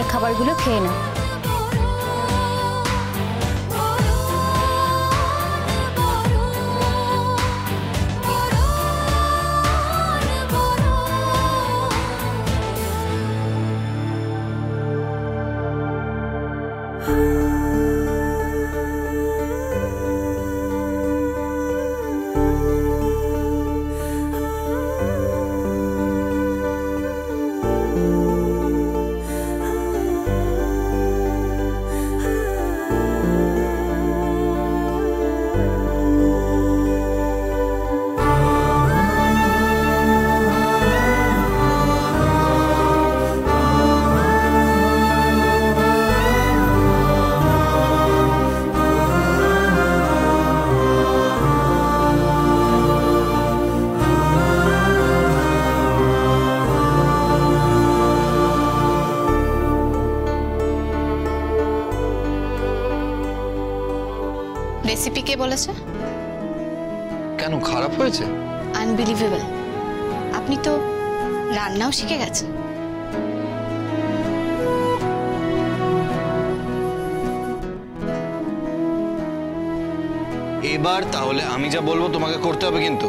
এবার খাবারগুলো খেয়ে নাও। রেসিপি কে বলেছে? কেন খারাপ হয়েছে? আনবিলিভেবল, আপনি তো রান্নাও শিখে গেছেন। এবার তাহলে আমি যা বলবো তোমাকে করতে হবে কিন্তু।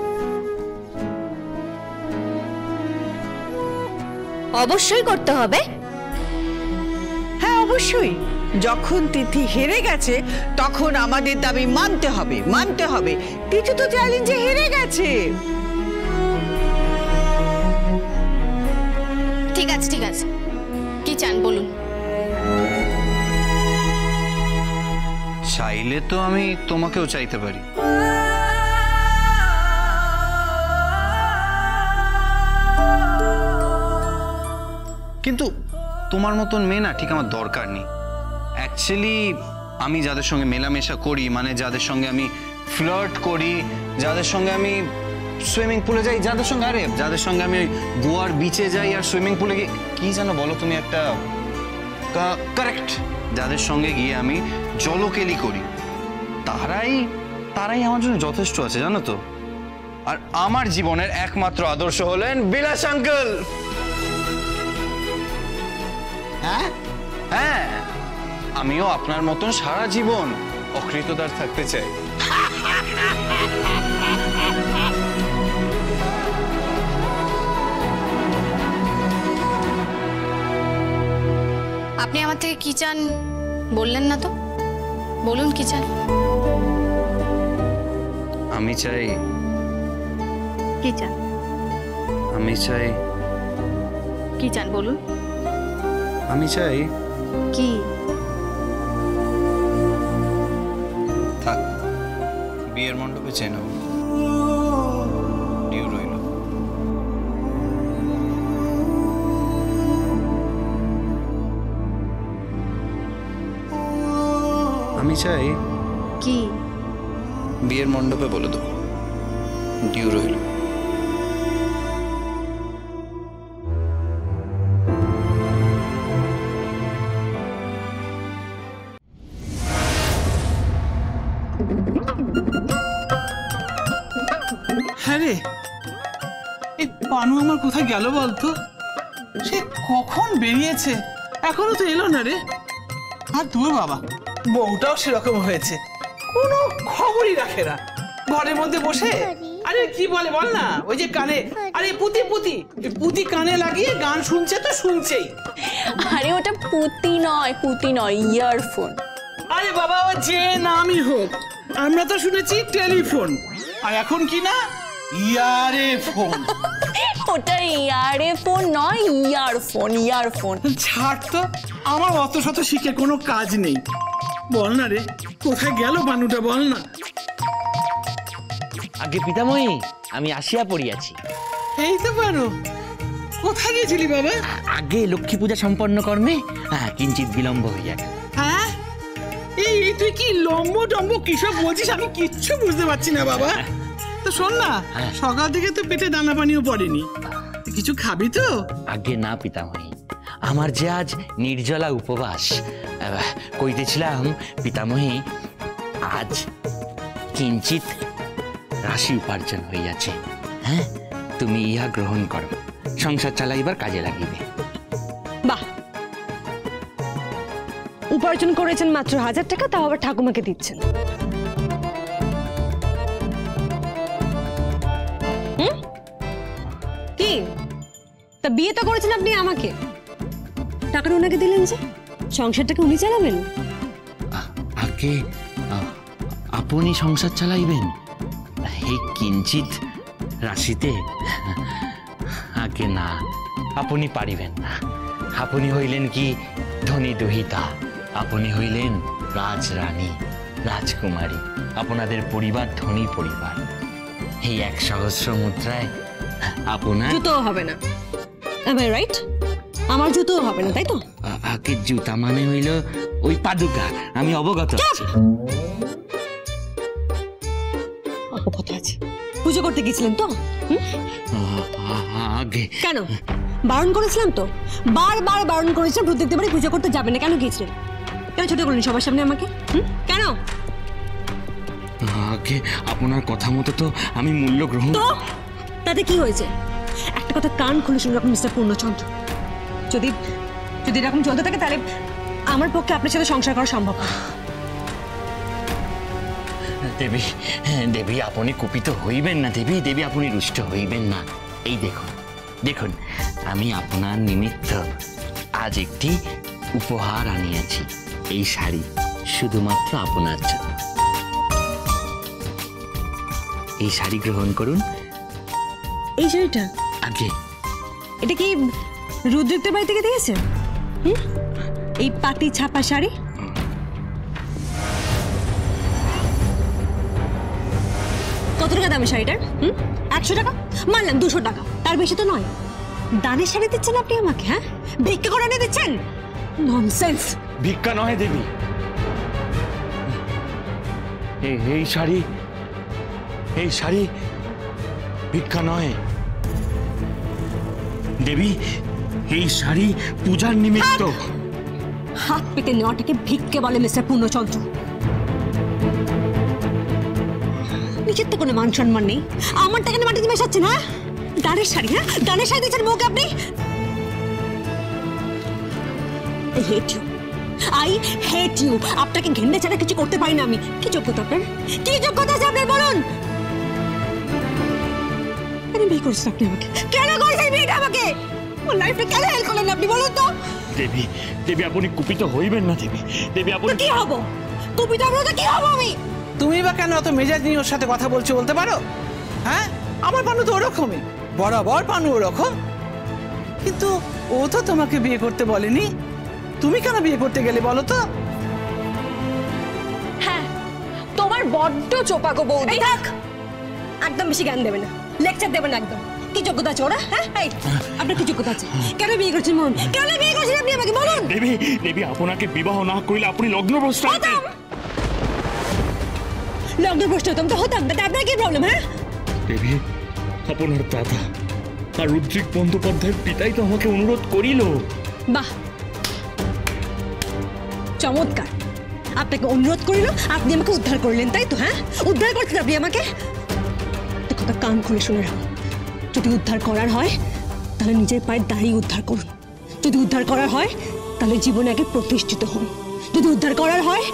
অবশ্যই করতে হবে। হ্যাঁ অবশ্যই, যখন তিথি হেরে গেছে তখন আমাদের দাবি মানতে হবে, মানতে হবে। তিথি তো চ্যালেঞ্জে হেরে গেছে। ঠিক আছে ঠিক আছে, কি চান বলুন। চাইলে তো আমি তোমাকেও চাইতে পারি। কিন্তু তোমার মতন মেয়ে না ঠিক আমার দরকার নেই। অ্যাকচুয়ালি আমি যাদের সঙ্গে মেলামেশা করি, মানে যাদের সঙ্গে আমি ফ্লার্ট করি, যাদের সঙ্গে আমি সুইমিং পুলে যাই, যাদের সঙ্গে আমি গোয়ার বিচে যাই আর সুইমিং পুলে গিয়ে কি জানো বলো তুমি একটা কারেক্ট, যাদের সঙ্গে গিয়ে আমি জলকেলি করি, তারাই আমার জন্য যথেষ্ট আছে জানো তো। আর আমার জীবনের একমাত্র আদর্শ হলেন বিলাস আঙ্কেল। হ্যাঁ হ্যাঁ, আমিও আপনার মতন সারা জীবন অকৃতদার থাকতে চাই। আপনি আমার থেকে কি চান বললেন না তো, বলুন কি চান। আমি চাই, কি চান? আমি চাই, কি চান বলুন। আমি চাই কি? থাক, বিয়ের মণ্ডপে চেয়ে নেব, ডিউ রইল। আমি চাই কি? বিয়ের মণ্ডপে বলে দেবো, ডিউ রইল। হ্যাঁ রে, এই পানু আমার কোথায় গেল বলতো? সে কখন বেরিয়েছে, এখনো তো এলো না রে। আর তুই বাবা, বউটাও সেরকম হয়েছে, কোনো খবরই রাখে না, ঘরের মধ্যে বসে। আরে কি বলে বল না, ওই যে কানে, আরে পুতি পুতি পুতি কানে লাগিয়ে গান শুনছে তো শুনছেই। আরে ওটা পুতি নয়, ইয়ারফোন। আরে বাবা, ও যে নামই হোক, আমরা তো শুনেছি টেলিফোন, আর এখন কি না ইয়ারে ফোন। ওটা ইয়ারে ফোন নয়, ইয়ারফোন। ছাড় তো, আমার অত শত শিখে কোনো কাজ নেই। বল না রে, কোথায় গেল বানুটা, বল না। আগে পিতামহী, আমি আসিয়া পড়িয়াছি। এই তো বানু, কোথায় গেছিলি বাবা? আগে লক্ষ্মী পূজা সম্পন্ন কর্মে কিঞ্চিত বিলম্ব হইয়া গেল। হ্যাঁ, এই তুই কি লম্ব টম্ব কিসব বলছিস, আমি কিচ্ছু বুঝতে পারছি না বাবা। তো শোন না, সকাল থেকে তো পেটে দানা পানিও পড়েনি, কিছু খাবি তো? আগে না পিতামহী, আমার যে আজ নির্জলা উপবাস। কইতেছিলাম পিতামহী, আজ কিঞ্চিত রাশি উপার্জন হইয়াছে। হ্যাঁ, তুমি ইহা গ্রহণ করো, সংসার চালাইবার কাজে লাগিবে। বাহ, উপার্জন করেছেন মাত্র 1000 টাকা, তাও আবার ঠাকুমাকে দিচ্ছেন। কি তা বিয়ে তো করেছেন আপনি আমাকে, টাকাটা ওনাকে দিলেন যে? সংসারটাকে উনি চালাবেন? আগে আপনি সংসার চালাইবেন এই কিঞ্চিত রাশিতে? আগে না, আপনি পারিবেন না। আপনি হইলেন কি ধনী দুহিতা, আপনি হইলেন রাজরানী, রাজকুমারী। আপনাদের পরিবার ধনী পরিবার। এই 1 সহস্র মুদ্রায় আপনার জুতো হবে না, রাইট? আমার জুতো হবে না, তাই তো? আগে জুতা মানে হইল ওই পাদুকা, আমি অবগত আছি। অবগত আছে? পুজো করতে গেছিলেন তো? আগে কেন বারণ করেছিলাম তো, বারবার বারণ করেছিলাম প্রত্যেকটা বাড়ি পুজো করতে যাবেন না, কেন গিয়েছিলেন? কেন ছোট করলেন সবার সামনে আমাকে? কেন? আগে আপনার কথা মতো তো আমি মূল্য গ্রহণ। তো তাতে কি হয়েছে? একটা কথা কান খুলে শুনে রাখুন মিস্টার পূর্ণচন্দ্র, যদি যদি এরকম চলতে থাকে তাহলে আমার পক্ষে আপনার সাথে সংসার করা সম্ভব না। দেবী, দেবী আপনি কুপিত হইবেন না দেবী, দেবী আপনি রুষ্ট হইবেন না। এই দেখুন, দেখুন আমি আপনার নিমিত্ত আজ একটি উপহার আনিয়াছি। এই শাড়ি শুধুমাত্র আপনার জন্য। এই শাড়ি গ্রহণ করুন। এই শাড়িটা? আগে এটা কি রুদ্রিকদের বাড়ি থেকে দিয়েছে? এই পাটি ছাপা শাড়ি? কত টাকা দামের শাড়িটার? 100 টাকা? মানলাম 200 টাকা, তার বেশি তো নয়। দানের শাড়ি দিচ্ছেন আপনি আমাকে? হ্যাঁ, ভিক্ষা করে এনে দিচ্ছেন? ননসেন্স। ভিক্ষা নয় দেবী, এই শাড়ি, এই শাড়ি ভিক্ষা নয় দেবী, এই শাড়ি পূজার নিমিত্ত। হাত পেতে নেওয়াটাকে ভিক্ষে বলে মিস্টার পূর্ণচন্দ্র? নিজের তো কোনো মান সম্মান নেই, আমার টাকা মাটিতে মেশাচ্ছেন। হ্যাঁ, দানের শাড়ি, হ্যাঁ দানের শাড়ি দিচ্ছেন বউকে আপনি? I hate you. I hate you. আপনাকে ঘেন্না ছাড়া কিছু করতে পারি না আমি। কি যোগ্যতা আপনার? কি যোগ্যতা আছে আপনার বলুন? কেন বিয়ে করেছেন আপনি আমাকে? কেন করেছেন বিয়েটা আমাকে? ওর লাইফে কেন হেল্প করলেন আপনি বলুন তো? দেবী, দেবী আপনি কুপিত হইবেন না দেবী, দেবী আপনি। কি হব? কুপিত হবো তো কি হব আমি? তুমি বা কেন অত মেজাজ নিয়ে ওর সাথে কথা বলছো বলতে পারো? হ্যাঁ, আমার পানু তো ওরকমই, বরাবর পানু ওরকম। কিন্তু ও তো তোমাকে বিয়ে করতে বলেনি, তুমি কেন বিয়ে করতে গেলে বলো তো? হ্যাঁ, তোমার বড্ড চোপা গো বৌদি। এই থাক, একদম বেশি জ্ঞান দেবে না, লেকচার দেবে না একদম। কি যোগ্যতা আছে ওরা? হ্যাঁ, এই আপনার কি যোগ্যতা আছে? কেন বিয়ে করছেন মন? কেন বিয়ে করছেন আপনি আমাকে বলুন? দেবী, দেবী আপনাকে বিবাহ না করিলে আপনি লগ্নভ্রষ্ট হতেন। লগ্নভ্রষ্ট হতাম তো হতাম, তাতে আপনার কি প্রবলেম? হ্যাঁ দেবী, আপনার দাদা আর রুদ্রিক বন্দ্যোপাধ্যায়ের পিতাই তো আমাকে অনুরোধ করিল। বাহ, চমৎকার। আপনাকে অনুরোধ করিল, আপনি আমাকে উদ্ধার করলেন, তাই তো? হ্যাঁ, উদ্ধার করতেন আপনি আমাকে। কথা কান খুলে শুনে রাখুন, যদি উদ্ধার করার হয় তাহলে নিজের পায়ে দাঁড়িয়ে উদ্ধার করুন। যদি উদ্ধার করার হয় তাহলে জীবনে আগে প্রতিষ্ঠিত হন। যদি উদ্ধার করার হয়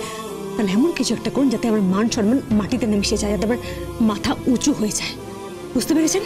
তাহলে এমন কিছু একটা করুন যাতে আমার মান সম্মান মাটিতে নেমে মিশে যায়, যাতে আমার মাথা উঁচু হয়ে যায়। বুঝতে পেরেছেন?